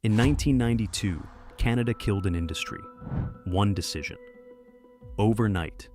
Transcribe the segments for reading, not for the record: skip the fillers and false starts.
In 1992, Canada killed an industry. One decision. Overnight.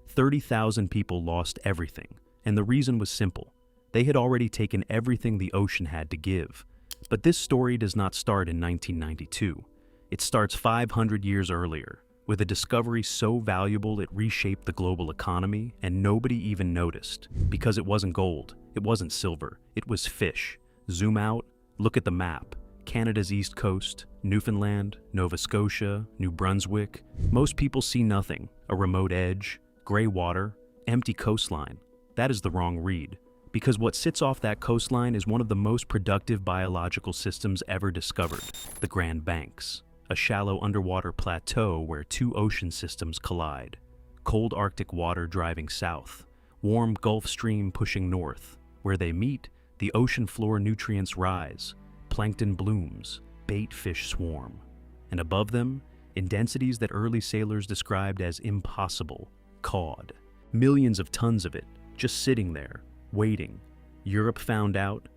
30,000 people lost everything, and the reason was simple. They had already taken everything the ocean had to give. But this story does not start in 1992. It starts 500 years earlier, with a discovery so valuable it reshaped the global economy, and nobody even noticed. Because it wasn't gold, it wasn't silver, it was fish. Zoom out, look at the map. Canada's east coast, Newfoundland, Nova Scotia, New Brunswick. Most people see nothing, a remote edge, gray water, empty coastline. That is the wrong read, because what sits off that coastline is one of the most productive biological systems ever discovered, the Grand Banks, a shallow underwater plateau where two ocean systems collide. Cold Arctic water driving south, warm Gulf Stream pushing north. Where they meet, the ocean floor nutrients rise, plankton blooms, bait fish swarm. And above them, in densities that early sailors described as impossible, cod. Millions of tons of it, just sitting there, waiting. Europe found out,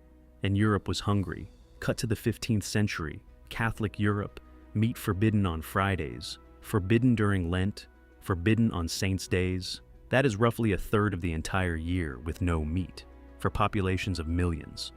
and Europe was hungry. Cut to the 15th century, Catholic Europe, meat forbidden on Fridays, forbidden during Lent, forbidden on saints' days. That is roughly a third of the entire year with no meat, for populations of millions.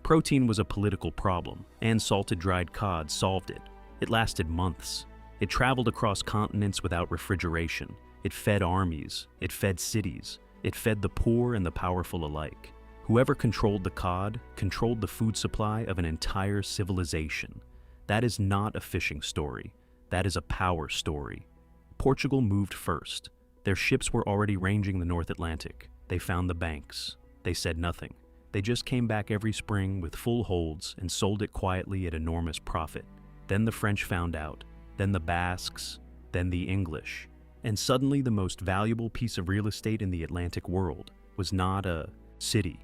Protein was a political problem, and salted dried cod solved it. It lasted months. It traveled across continents without refrigeration. It fed armies. It fed cities. It fed the poor and the powerful alike. Whoever controlled the cod controlled the food supply of an entire civilization. That is not a fishing story. That is a power story. Portugal moved first. Their ships were already ranging the North Atlantic. They found the banks. They said nothing. They just came back every spring with full holds and sold it quietly at enormous profit. Then the French found out, then the Basques, then the English. And suddenly the most valuable piece of real estate in the Atlantic world was not a city.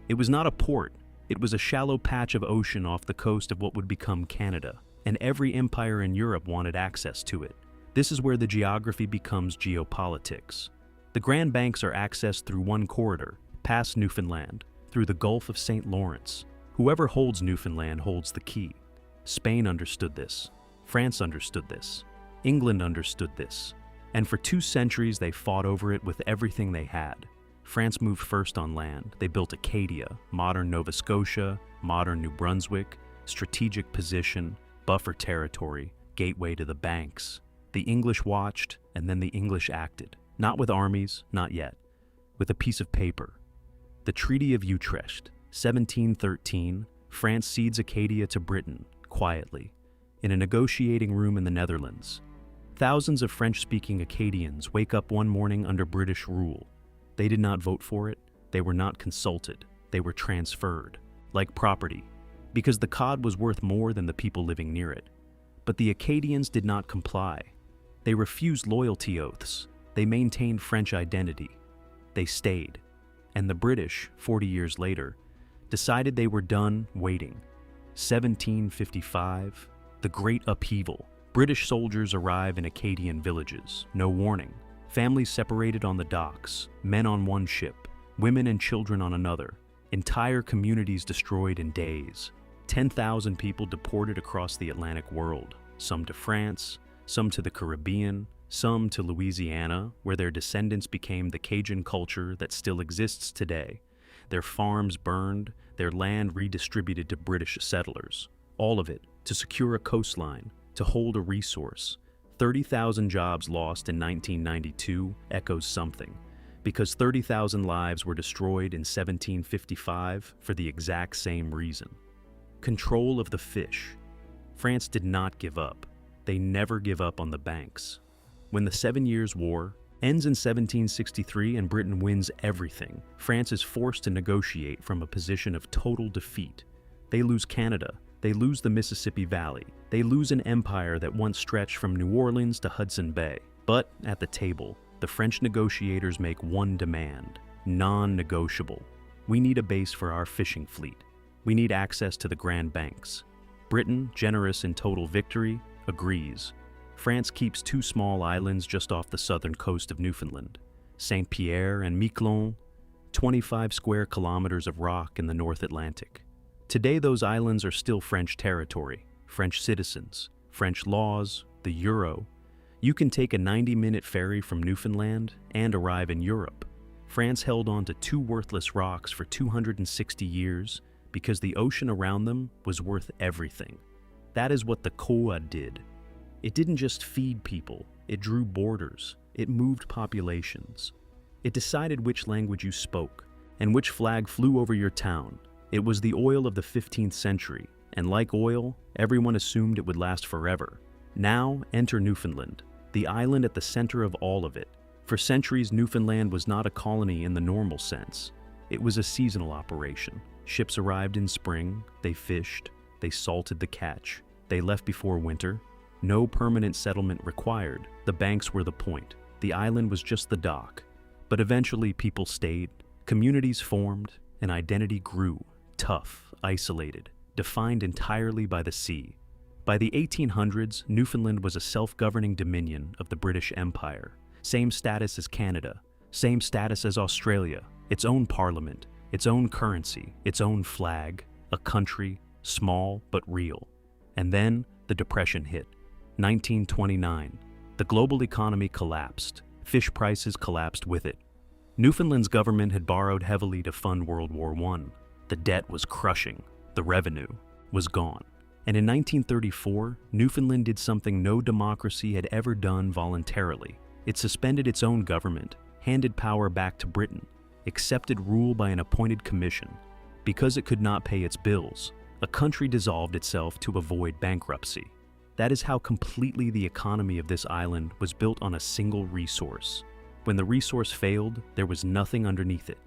It was not a port. It was a shallow patch of ocean off the coast of what would become Canada. And every empire in Europe wanted access to it. This is where the geography becomes geopolitics. The Grand Banks are accessed through one corridor, past Newfoundland, through the Gulf of St. Lawrence. Whoever holds Newfoundland holds the key. Spain understood this. France understood this. England understood this. And for 2 centuries they fought over it with everything they had. France moved first on land. They built Acadia, modern Nova Scotia, modern New Brunswick, strategic position, buffer territory, gateway to the banks. The English watched, and then the English acted. Not with armies, not yet. With a piece of paper. The Treaty of Utrecht, 1713, France cedes Acadia to Britain, quietly, in a negotiating room in the Netherlands. Thousands of French-speaking Acadians wake up one morning under British rule. They did not vote for it, they were not consulted, they were transferred, like property, because the cod was worth more than the people living near it. But the Acadians did not comply. They refused loyalty oaths, they maintained French identity. They stayed. And the British, 40 years later, decided they were done waiting. 1755, the Great Upheaval. British soldiers arrive in Acadian villages, no warning. Families separated on the docks, men on one ship, women and children on another. Entire communities destroyed in days. 10,000 people deported across the Atlantic world, some to France, some to the Caribbean, some to Louisiana, where their descendants became the Cajun culture that still exists today. Their farms burned, their land redistributed to British settlers. All of it to secure a coastline, to hold a resource. 30,000 jobs lost in 1992 echoes something, because 30,000 lives were destroyed in 1755 for the exact same reason. Control of the fish. France did not give up. They never give up on the banks. When the 7 Years' War ends in 1763 and Britain wins everything, France is forced to negotiate from a position of total defeat. They lose Canada, they lose the Mississippi Valley, they lose an empire that once stretched from New Orleans to Hudson Bay. But at the table, the French negotiators make one demand, non-negotiable. We need a base for our fishing fleet. We need access to the Grand Banks. Britain, generous in total victory, agrees. France keeps 2 small islands just off the southern coast of Newfoundland, Saint Pierre and Miquelon, 25 square kilometers of rock in the North Atlantic. Today those islands are still French territory. French citizens, French laws, the euro. You can take a 90-minute ferry from Newfoundland and arrive in Europe. France held on to two worthless rocks for 260 years because the ocean around them was worth everything. That is what the Koa did. It didn't just feed people, it drew borders, it moved populations. It decided which language you spoke and which flag flew over your town. It was the oil of the 15th century, and like oil, everyone assumed it would last forever. Now, enter Newfoundland, the island at the center of all of it. For centuries, Newfoundland was not a colony in the normal sense. It was a seasonal operation. Ships arrived in spring, they fished, they salted the catch, they left before winter. No permanent settlement required. The banks were the point. The island was just the dock. But eventually people stayed, communities formed, an identity grew, tough, isolated, defined entirely by the sea. By the 1800s, Newfoundland was a self-governing dominion of the British Empire. Same status as Canada, same status as Australia, its own parliament, its own currency, its own flag, a country, small but real. And then the Depression hit. 1929. The global economy collapsed. Fish prices collapsed with it. Newfoundland's government had borrowed heavily to fund World War I. The debt was crushing. The revenue was gone. And in 1934, Newfoundland did something no democracy had ever done voluntarily. It suspended its own government, handed power back to Britain, accepted rule by an appointed commission. Because it could not pay its bills, a country dissolved itself to avoid bankruptcy. That is how completely the economy of this island was built on a single resource. When the resource failed, there was nothing underneath it.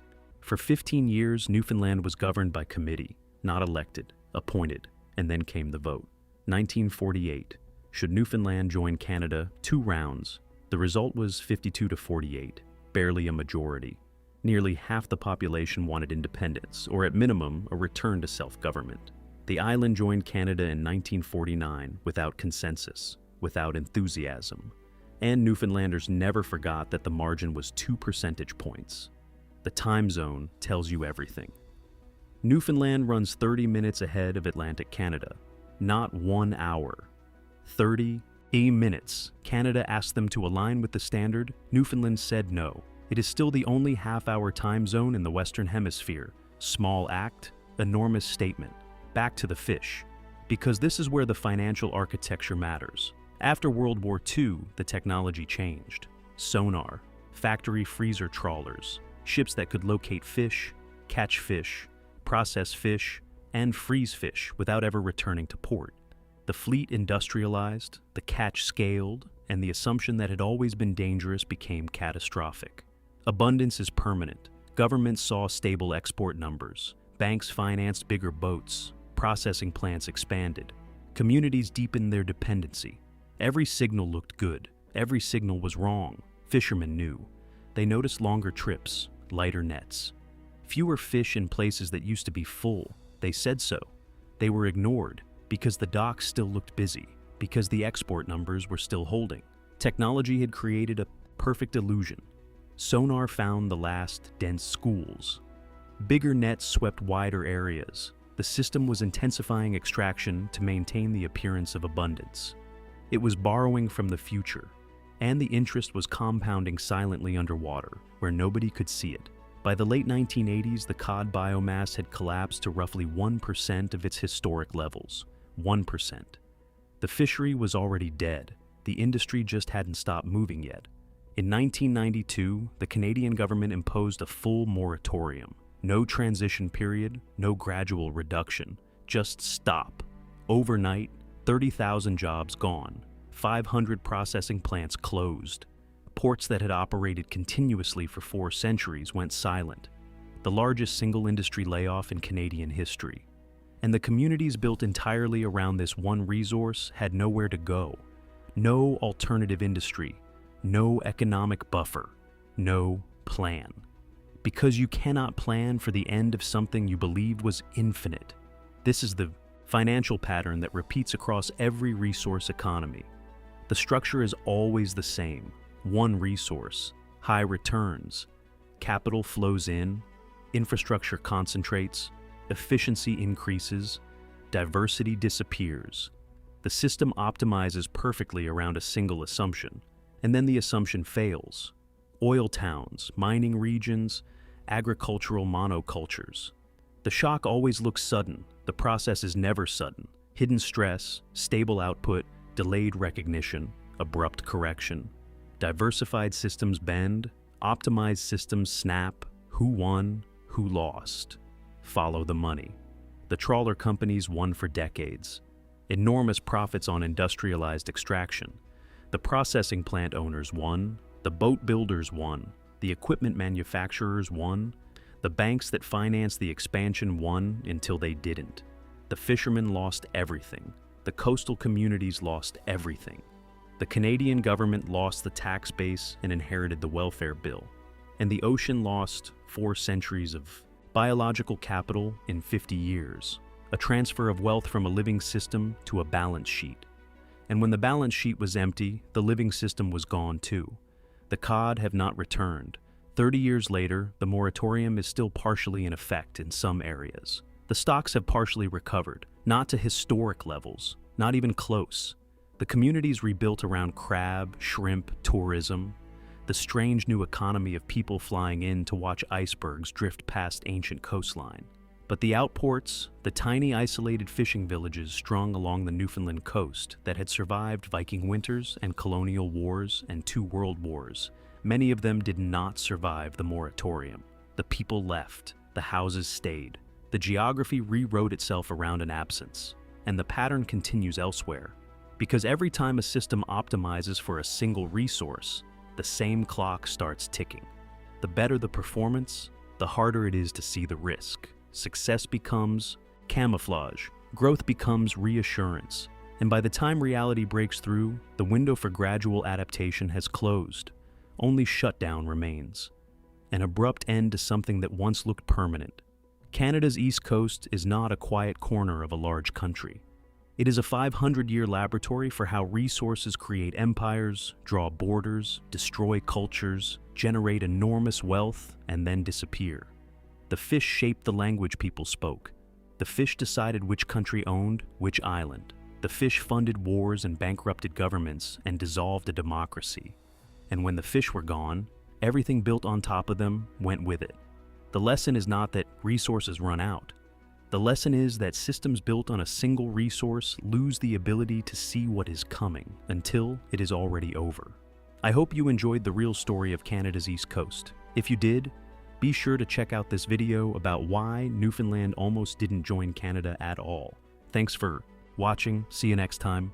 For 15 years, Newfoundland was governed by committee, not elected, appointed, and then came the vote. 1948. Should Newfoundland join Canada? 2 rounds. The result was 52 to 48, barely a majority. Nearly half the population wanted independence, or at minimum, a return to self-government. The island joined Canada in 1949 without consensus, without enthusiasm. And Newfoundlanders never forgot that the margin was 2 percentage points. The time zone tells you everything. Newfoundland runs 30 minutes ahead of Atlantic Canada, not 1 hour. 30 minutes. Canada asked them to align with the standard. Newfoundland said no. It is still the only half-hour time zone in the Western Hemisphere. Small act, enormous statement. Back to the fish, because this is where the financial architecture matters. After World War II, the technology changed. Sonar, factory freezer trawlers, ships that could locate fish, catch fish, process fish, and freeze fish without ever returning to port. The fleet industrialized, the catch scaled, and the assumption that had always been dangerous became catastrophic. Abundance is permanent. Governments saw stable export numbers. Banks financed bigger boats. Processing plants expanded. Communities deepened their dependency. Every signal looked good. Every signal was wrong. Fishermen knew. They noticed longer trips, lighter nets. Fewer fish in places that used to be full. They said so. They were ignored because the docks still looked busy, because the export numbers were still holding. Technology had created a perfect illusion. Sonar found the last dense schools. Bigger nets swept wider areas. The system was intensifying extraction to maintain the appearance of abundance. It was borrowing from the future, and the interest was compounding silently underwater, where nobody could see it. By the late 1980s, the cod biomass had collapsed to roughly 1% of its historic levels. 1%. The fishery was already dead. The industry just hadn't stopped moving yet. In 1992, the Canadian government imposed a full moratorium. No transition period, no gradual reduction. Just stop. Overnight, 30,000 jobs gone. 500 processing plants closed. Ports that had operated continuously for 4 centuries went silent. The largest single industry layoff in Canadian history. And the communities built entirely around this one resource had nowhere to go. No alternative industry. No economic buffer. No plan. Because you cannot plan for the end of something you believed was infinite. This is the financial pattern that repeats across every resource economy. The structure is always the same. One resource, high returns. Capital flows in, infrastructure concentrates, efficiency increases, diversity disappears. The system optimizes perfectly around a single assumption, and then the assumption fails. Oil towns, mining regions, agricultural monocultures. The shock always looks sudden. The process is never sudden. Hidden stress, stable output, delayed recognition, abrupt correction. Diversified systems bend, optimized systems snap. Who won? Who lost? Follow the money. The trawler companies won for decades. Enormous profits on industrialized extraction. The processing plant owners won. The boat builders won. The equipment manufacturers won. The banks that financed the expansion won until they didn't. The fishermen lost everything. The coastal communities lost everything. The Canadian government lost the tax base and inherited the welfare bill. And the ocean lost 4 centuries of biological capital in 50 years. A transfer of wealth from a living system to a balance sheet. And when the balance sheet was empty, the living system was gone too. The cod have not returned. 30 years later, the moratorium is still partially in effect in some areas. The stocks have partially recovered, not to historic levels, not even close. The communities rebuilt around crab, shrimp, tourism, the strange new economy of people flying in to watch icebergs drift past ancient coastline. But the outports, the tiny isolated fishing villages strung along the Newfoundland coast that had survived Viking winters and colonial wars and 2 world wars, many of them did not survive the moratorium. The people left, the houses stayed. The geography rewrote itself around an absence, and the pattern continues elsewhere. Because every time a system optimizes for a single resource, the same clock starts ticking. The better the performance, the harder it is to see the risk. Success becomes camouflage, growth becomes reassurance, and by the time reality breaks through, the window for gradual adaptation has closed. Only shutdown remains. An abrupt end to something that once looked permanent. Canada's East Coast is not a quiet corner of a large country. It is a 500-year laboratory for how resources create empires, draw borders, destroy cultures, generate enormous wealth, and then disappear. The fish shaped the language people spoke. The fish decided which country owned which island. The fish funded wars and bankrupted governments and dissolved a democracy. And when the fish were gone, everything built on top of them went with it. The lesson is not that resources run out. The lesson is that systems built on a single resource lose the ability to see what is coming until it is already over. I hope you enjoyed the real story of Canada's East Coast. If you did, be sure to check out this video about why Newfoundland almost didn't join Canada at all. Thanks for watching. See you next time.